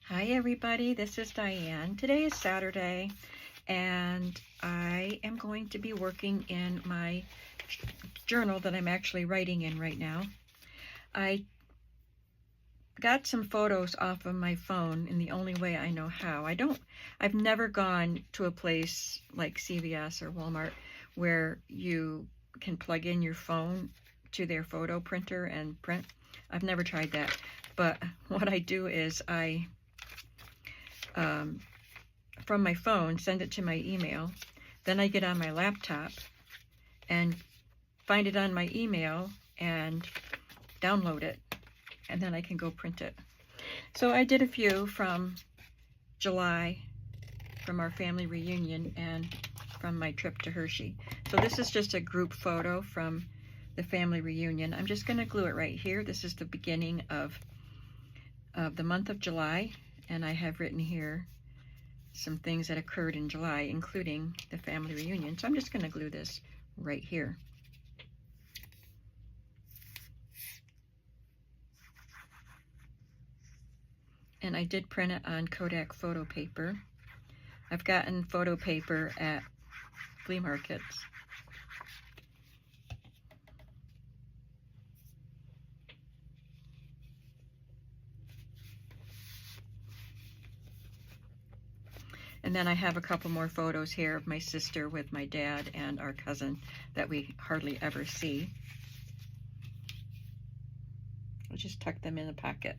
Hi everybody, this is Diane. Today is Saturday and I am going to be working in my journal that I'm actually writing in right now. I got some photos off of my phone in the only way I know how. I've never gone to a place like CVS or Walmart where you can plug in your phone to their photo printer and print. I've never tried that, but what I do is I from my phone, send it to my email. Then I get on my laptop and find it on my email and download it. And then I can go print it. So I did a few from July, from our family reunion and from my trip to Hershey. So this is just a group photo from the family reunion. I'm just going to glue it right here. This is the beginning of the month of July. And I have written here some things that occurred in July, including the family reunion. So I'm just going to glue this right here. And I did print it on Kodak photo paper. I've gotten photo paper at flea markets. And then I have a couple more photos here of my sister with my dad and our cousin that we hardly ever see. I'll just tuck them in the pocket.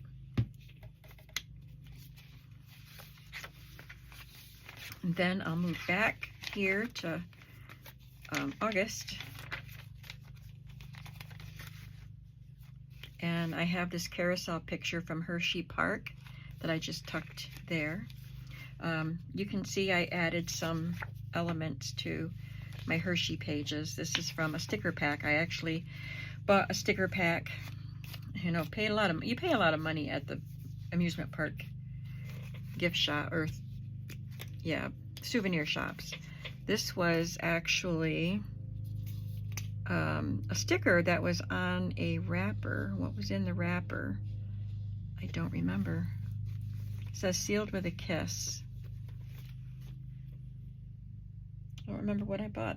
And then I'll move back here to August. And I have this carousel picture from Hershey Park that I just tucked there. You can see I added some elements to my Hershey pages. This is from a sticker pack. I actually bought a sticker pack. You know, you pay a lot of money at the amusement park gift shop, or yeah, souvenir shops. This was actually a sticker that was on a wrapper. What was in the wrapper? I don't remember. It says sealed with a kiss. I don't remember what I bought.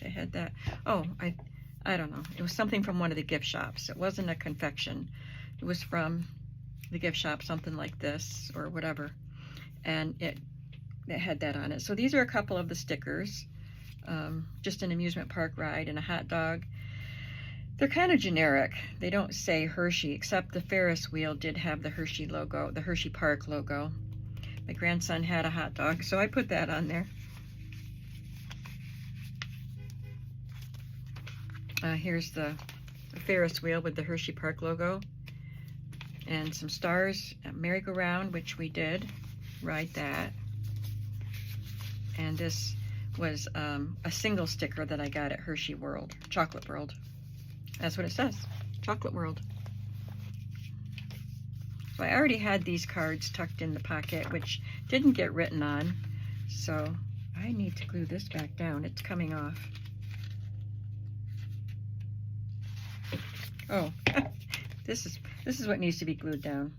They had that. Oh, I don't know. It was something from one of the gift shops. It wasn't a confection. It was from the gift shop, something like this or whatever. And it had that on it. So these are a couple of the stickers. Just an amusement park ride and a hot dog. They're kind of generic. They don't say Hershey, except the Ferris wheel did have the Hershey logo, the Hershey Park logo. My grandson had a hot dog, so I put that on there. Here's the Ferris wheel with the Hershey Park logo and some stars, a merry-go-round, which we did ride that. And this was a single sticker that I got at Hershey World, Chocolate World. That's what it says, Chocolate World. So I already had these cards tucked in the pocket, which didn't get written on. So I need to glue this back down. It's coming off. Oh, this is what needs to be glued down.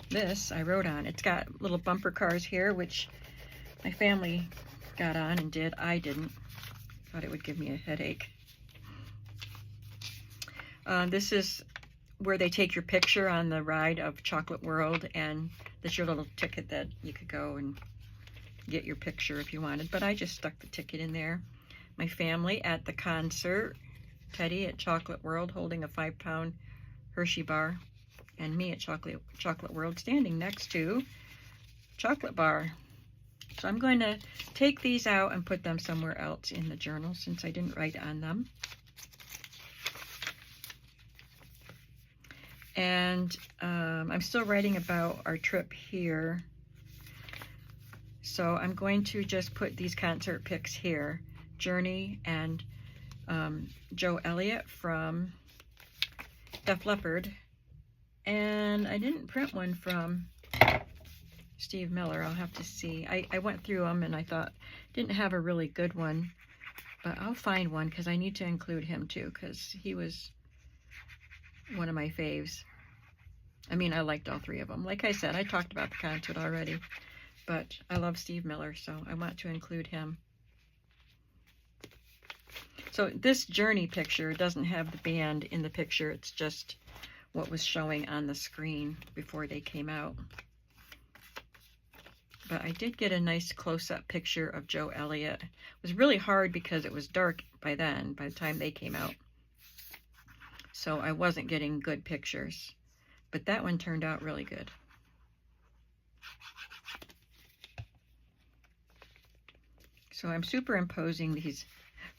This I wrote on. It's got little bumper cars here, which my family got on and did. I didn't. Thought it would give me a headache. This is where they take your picture on the ride of Chocolate World, and this is your little ticket that you could go and get your picture if you wanted. But I just stuck the ticket in there. My family at the concert, Teddy at Chocolate World holding a 5-pound Hershey bar, and me at Chocolate World standing next to chocolate bar. So I'm going to take these out and put them somewhere else in the journal since I didn't write on them. And I'm still writing about our trip here. So I'm going to just put these concert pics here. Journey and Joe Elliott from Def Leppard. And I didn't print one from Steve Miller. I'll have to see. I went through them and I thought didn't have a really good one, but I'll find one because I need to include him too, because he was one of my faves. I mean, I liked all three of them. Like I said, I talked about the concert already, but I love Steve Miller, so I want to include him. So this Journey picture doesn't have the band in the picture. It's just what was showing on the screen before they came out. But I did get a nice close-up picture of Joe Elliott. It was really hard because it was dark by then, by the time they came out. So I wasn't getting good pictures. But that one turned out really good. So I'm superimposing these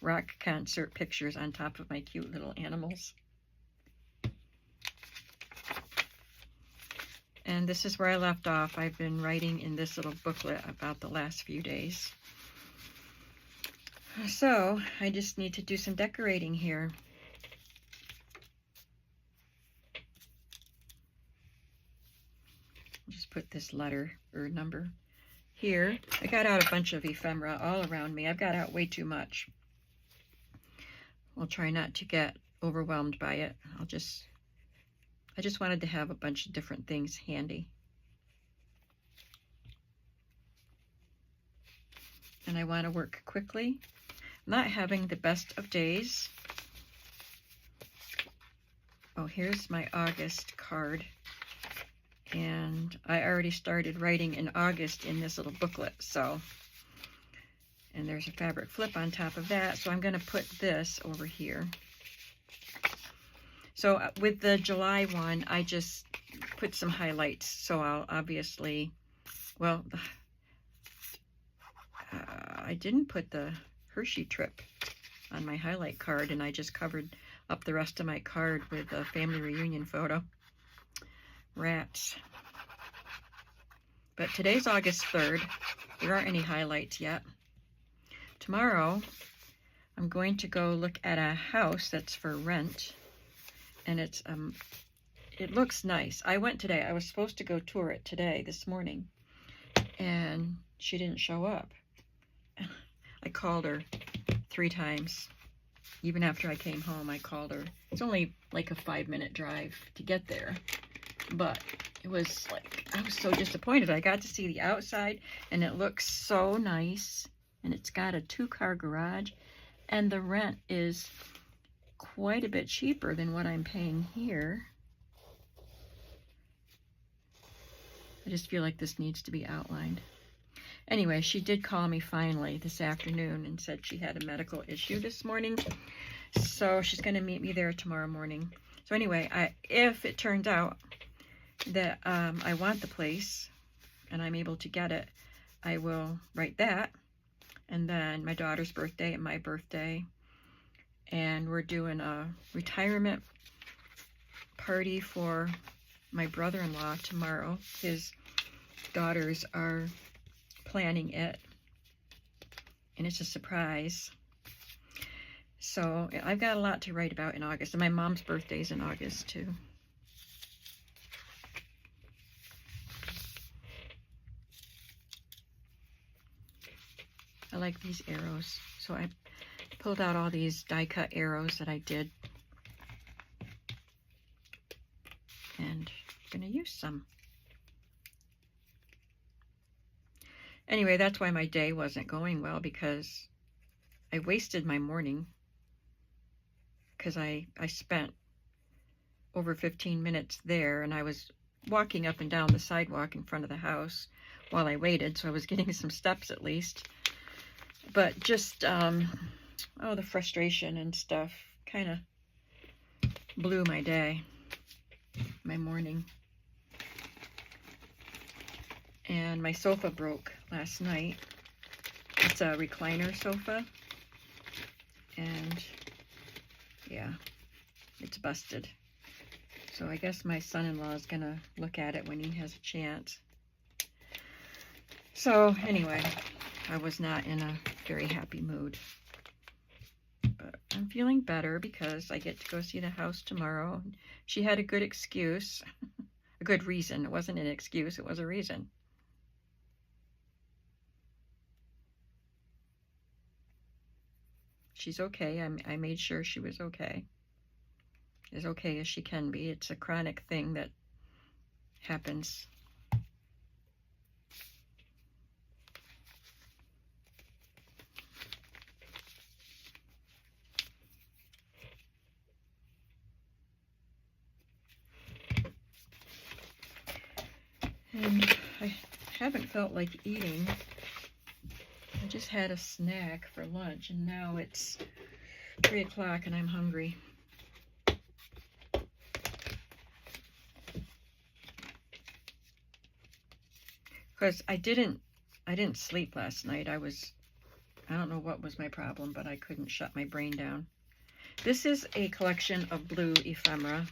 rock concert pictures on top of my cute little animals. And this is where I left off. I've been writing in this little booklet about the last few days. So I just need to do some decorating here. Just put this letter or number here. I got out a bunch of ephemera all around me. I've got out way too much. I'll try not to get overwhelmed by it. I just wanted to have a bunch of different things handy. And I want to work quickly. I'm not having the best of days. Oh, here's my August card. And I already started writing in August in this little booklet, so. And there's a fabric flip on top of that, so I'm going to put this over here. So with the July one, I just put some highlights. So I'll obviously, well, I didn't put the Hershey trip on my highlight card, and I just covered up the rest of my card with a family reunion photo. Rats. But today's August 3rd. There aren't any highlights yet. Tomorrow, I'm going to go look at a house that's for rent. And it looks nice. I went today. I was supposed to go tour it today, this morning. And she didn't show up. I called her 3 times. Even after I came home, I called her. It's only like a 5-minute drive to get there. But it was like, I was so disappointed. I got to see the outside, and it looks so nice. And it's got a 2-car garage. And the rent is quite a bit cheaper than what I'm paying here. I just feel like this needs to be outlined. Anyway, she did call me finally this afternoon and said she had a medical issue this morning. So she's going to meet me there tomorrow morning. So anyway, if it turns out that I want the place and I'm able to get it, I will write that. And then my daughter's birthday and my birthday. And we're doing a retirement party for my brother-in-law tomorrow. His daughters are planning it, and it's a surprise. So I've got a lot to write about in August, and my mom's birthday is in August too. I like these arrows, so I pulled out all these die-cut arrows that I did, and I'm going to use some. Anyway, that's why my day wasn't going well, because I wasted my morning, because I spent over 15 minutes there, and I was walking up and down the sidewalk in front of the house while I waited, so I was getting some steps at least. But just, the frustration and stuff kind of blew my day, my morning. And my sofa broke last night. It's a recliner sofa. And yeah, it's busted. So I guess my son-in-law is going to look at it when he has a chance. So anyway, I was not in a very happy mood. But I'm feeling better because I get to go see the house tomorrow. She had a good excuse, a good reason. It wasn't an excuse, it was a reason. She's okay. I made sure she was okay. as okay as she can be. It's a chronic thing that happens. And I haven't felt like eating. I just had a snack for lunch, and now it's 3 o'clock and I'm hungry. Because I didn't sleep last night. I don't know what was my problem, but I couldn't shut my brain down. This is a collection of blue ephemera.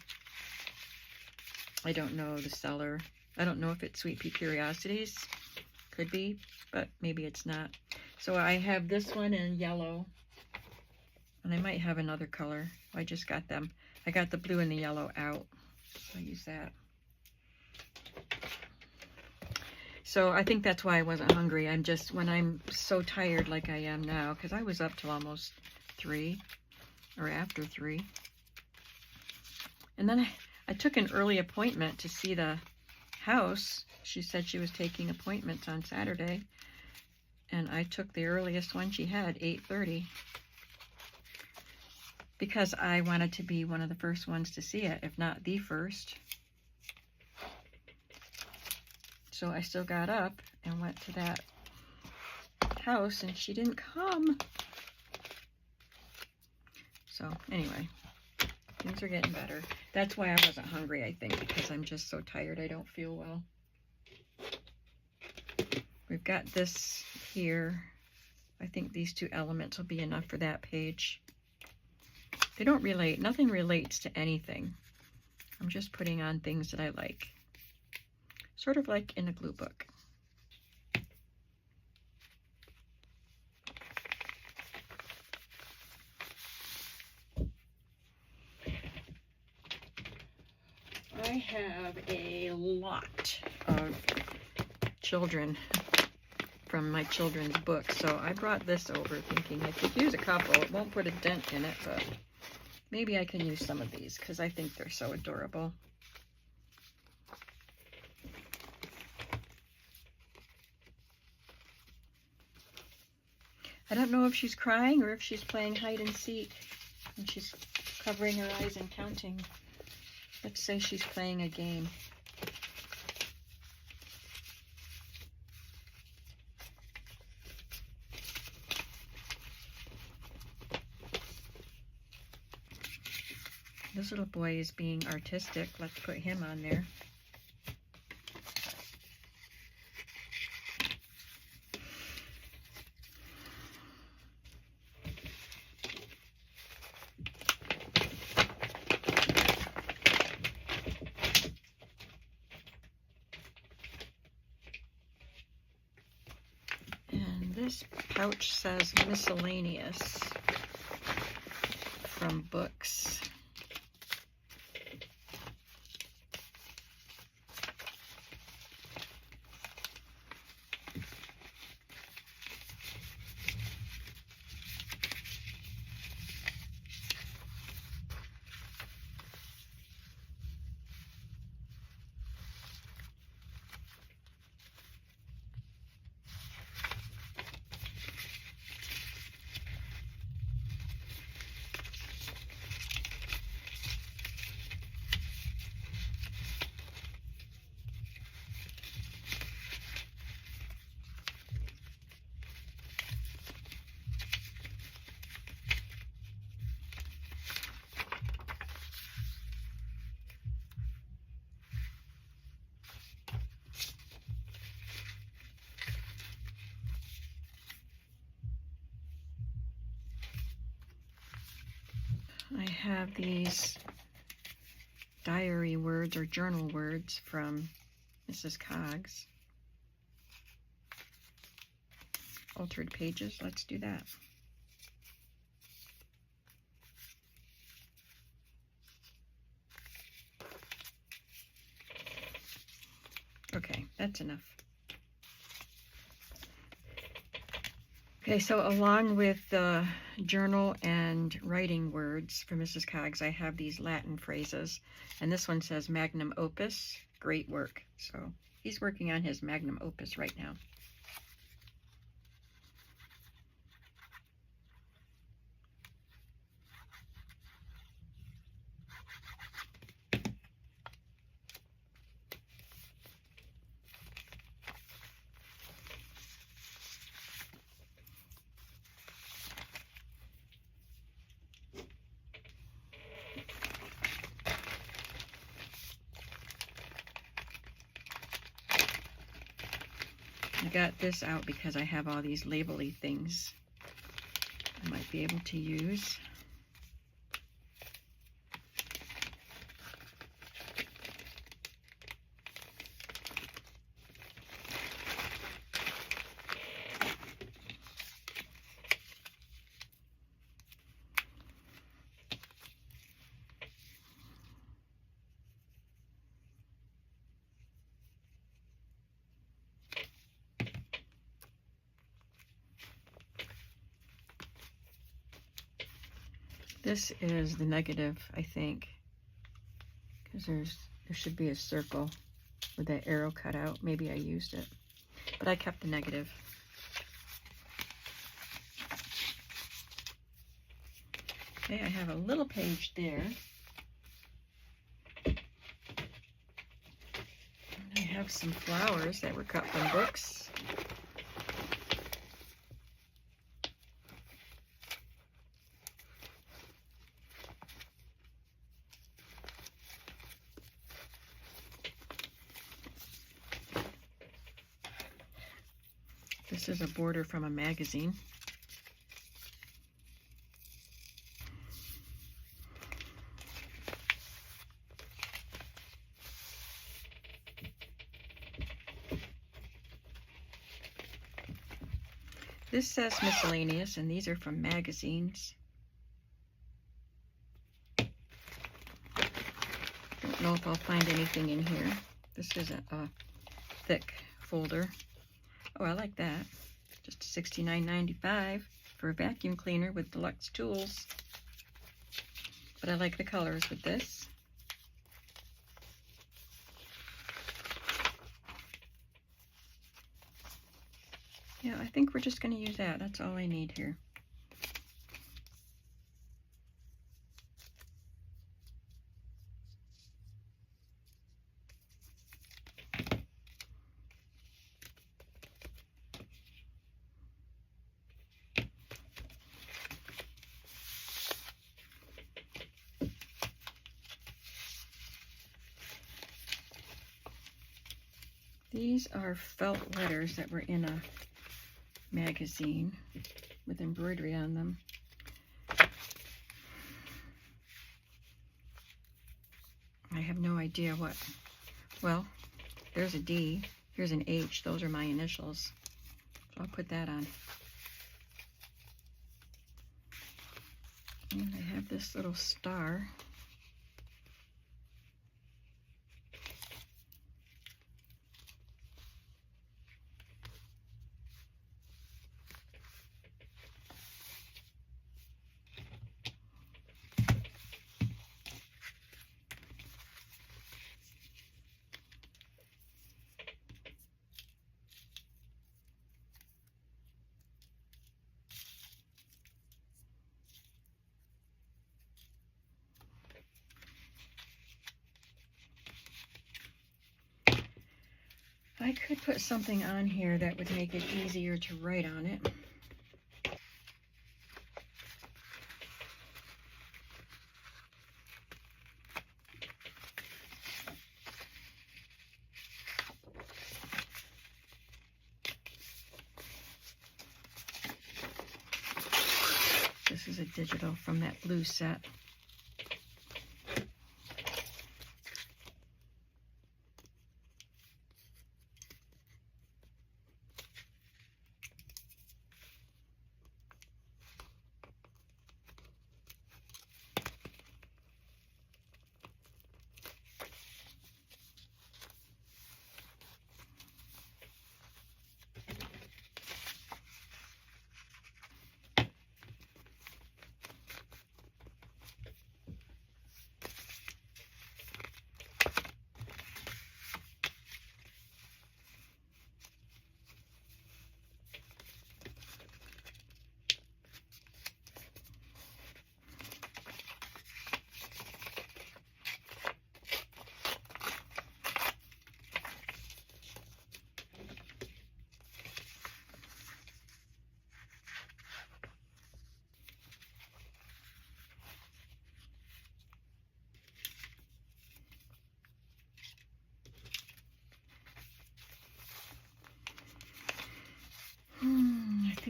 I don't know the seller. I don't know if it's Sweet Pea Curiosities. Could be, but maybe it's not. So I have this one in yellow, and I might have another color. I just got them. I got the blue and the yellow out, so I use that. So I think that's why I wasn't hungry. I'm just, when I'm so tired like I am now, because I was up till almost 3 or after 3. And then I took an early appointment to see the house. She said she was taking appointments on Saturday, and I took the earliest one she had, 8:30, because I wanted to be one of the first ones to see it, if not the first. So I still got up and went to that house, and she didn't come. So anyway, things are getting better. That's why I wasn't hungry, I think, because I'm just so tired. I don't feel well. We've got this here. I think these 2 elements will be enough for that page. They don't relate. Nothing relates to anything. I'm just putting on things that I like. Sort of like in a glue book. I have a lot of children from my children's books, so I brought this over thinking I could use a couple. It won't put a dent in it, but maybe I can use some of these because I think they're so adorable. I don't know if she's crying or if she's playing hide and seek and she's covering her eyes and counting. Let's say she's playing a game. This little boy is being artistic. Let's put him on there. And this pouch says miscellaneous from books. I have these diary words or journal words from Mrs. Coggs. Altered pages, let's do that. Okay, that's enough. Okay, so along with the journal and writing words for Mrs. Coggs, I have these Latin phrases. And this one says magnum opus, great work. So he's working on his magnum opus right now. I got this out because I have all these label-y things I might be able to use. This is the negative, I think, because there should be a circle with that arrow cut out. Maybe I used it, but I kept the negative. Okay, I have a little page there. And I have some flowers that were cut from books. This is a border from a magazine. This says miscellaneous, and these are from magazines. Don't know if I'll find anything in here. This is a thick folder. Oh, I like that. Just $69.95 for a vacuum cleaner with deluxe tools. But I like the colors with this. Yeah, I think we're just going to use that. That's all I need here. These are felt letters that were in a magazine with embroidery on them. I have no idea what. Well, there's a D, here's an H, those are my initials. So I'll put that on. And I have this little star. I could put something on here that would make it easier to write on it. This is a digital from that blue set.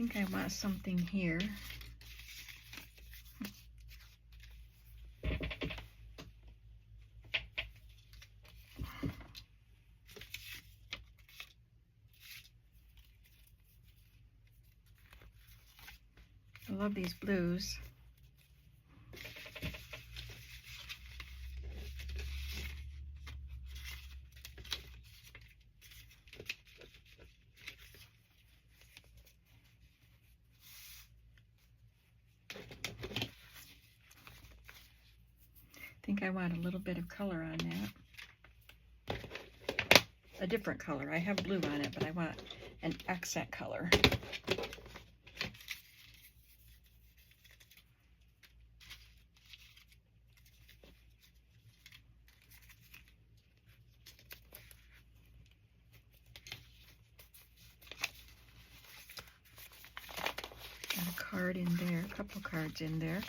think I want something here. I love these blues. I think I want a little bit of color on that. A different color. I have blue on it, but I want an accent color. Got a card in there, a couple cards in there.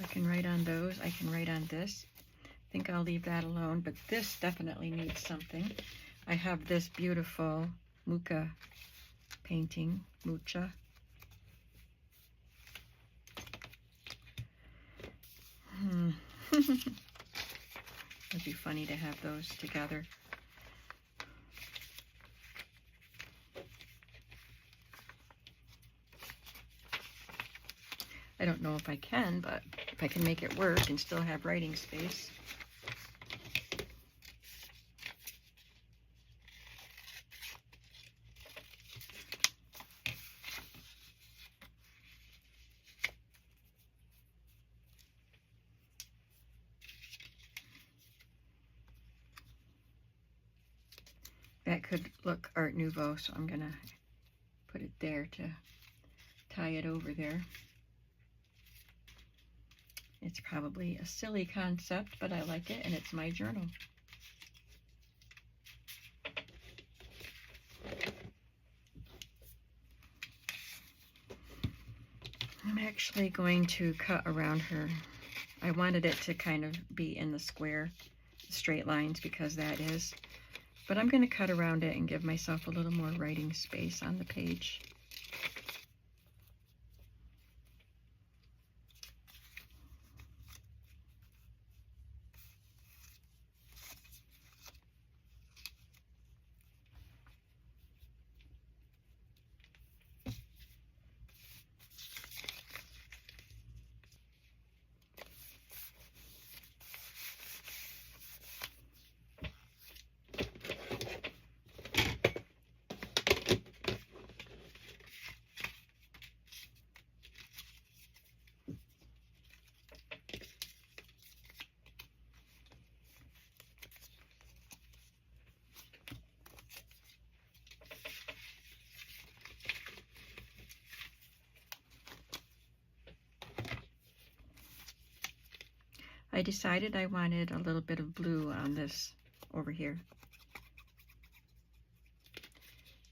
I can write on those. I can write on this. I think I'll leave that alone, but this definitely needs something. I have this beautiful Mucha painting, Mucha. It'd be funny to have those together. I don't know if I can, but if I can make it work and still have writing space. That could look Art Nouveau, so I'm gonna put it there to tie it over there. It's probably a silly concept, but I like it, and it's my journal. I'm actually going to cut around her. I wanted it to kind of be in the square, straight lines, because that is. But I'm going to cut around it and give myself a little more writing space on the page. I decided I wanted a little bit of blue on this over here.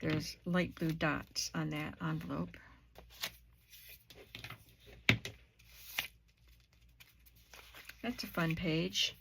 There's light blue dots on that envelope. That's a fun page.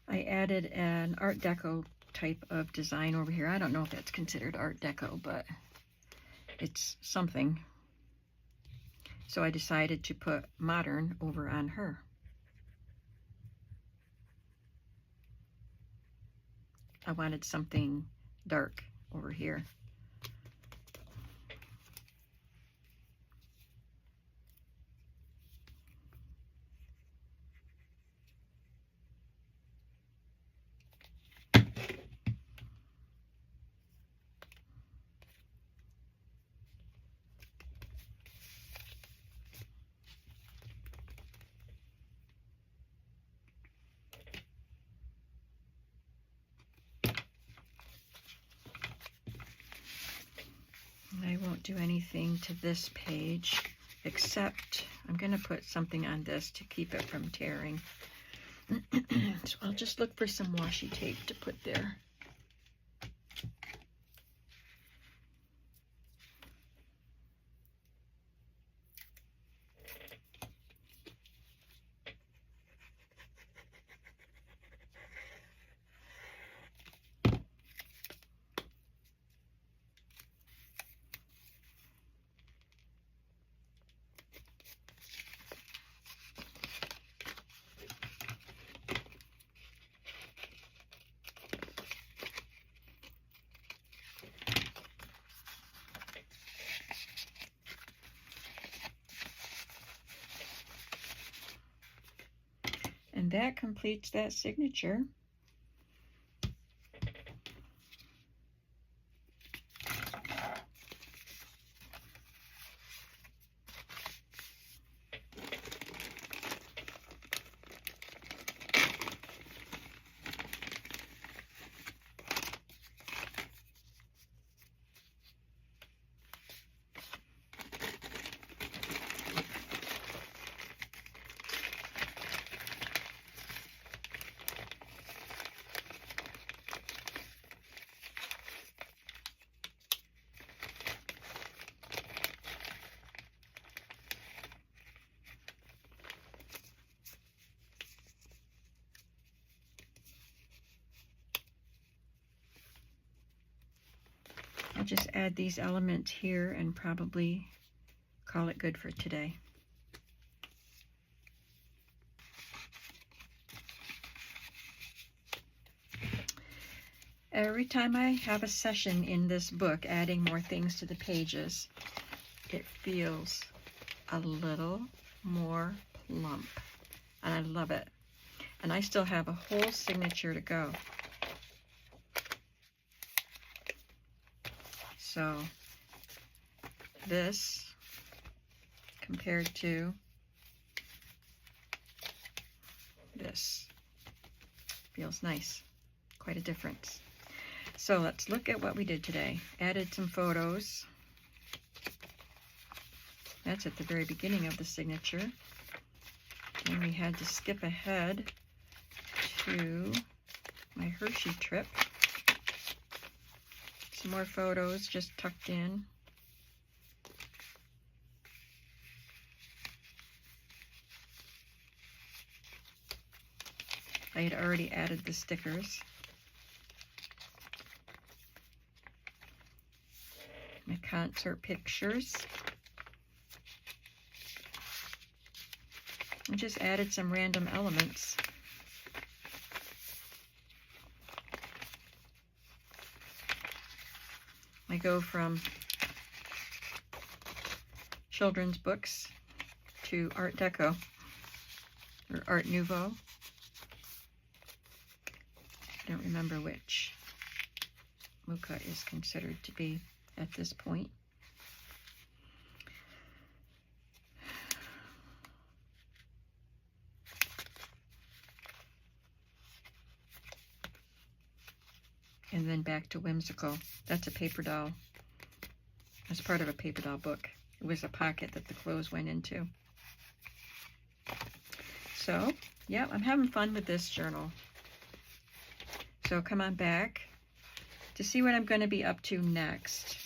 I added an Art Deco type of design over here. I don't know if that's considered Art Deco, but it's something. So I decided to put modern over on her. I wanted something dark over here. do anything to this page, except I'm going to put something on this to keep it from tearing. So I'll just look for some washi tape to put there. And that completes that signature. I'll just add these elements here and probably call it good for today. Every time I have a session in this book, adding more things to the pages, it feels a little more plump, and I love it. And I still have a whole signature to go. So this compared to this feels nice. Quite a difference. So let's look at what we did today. Added some photos. That's at the very beginning of the signature. And we had to skip ahead to my Hershey trip. Some more photos just tucked in. I had already added the stickers. My concert pictures. I just added some random elements. I go from children's books to Art Deco or Art Nouveau. I don't remember which Muka is considered to be at this point. And then back to Whimsical. That's a paper doll. That's part of a paper doll book. It was a pocket that the clothes went into. So, yeah, I'm having fun with this journal. So come on back to see what I'm going to be up to next.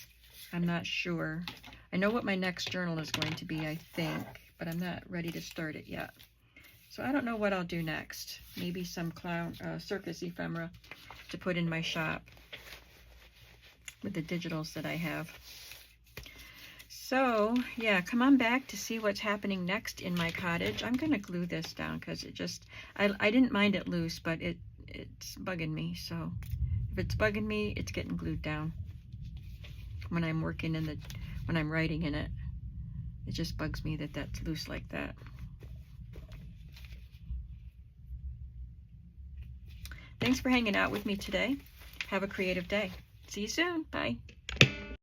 I'm not sure. I know what my next journal is going to be, I think, but I'm not ready to start it yet. So I don't know what I'll do next. Maybe some clown circus ephemera to put in my shop with the digitals that I have. So yeah, come on back to see what's happening next in my cottage. I'm gonna glue this down because it just, I didn't mind it loose, but it's bugging me. So if it's bugging me, it's getting glued down. When I'm working in when I'm writing in it, it just bugs me that that's loose like that. Thanks for hanging out with me today. Have a creative day. See you soon. Bye.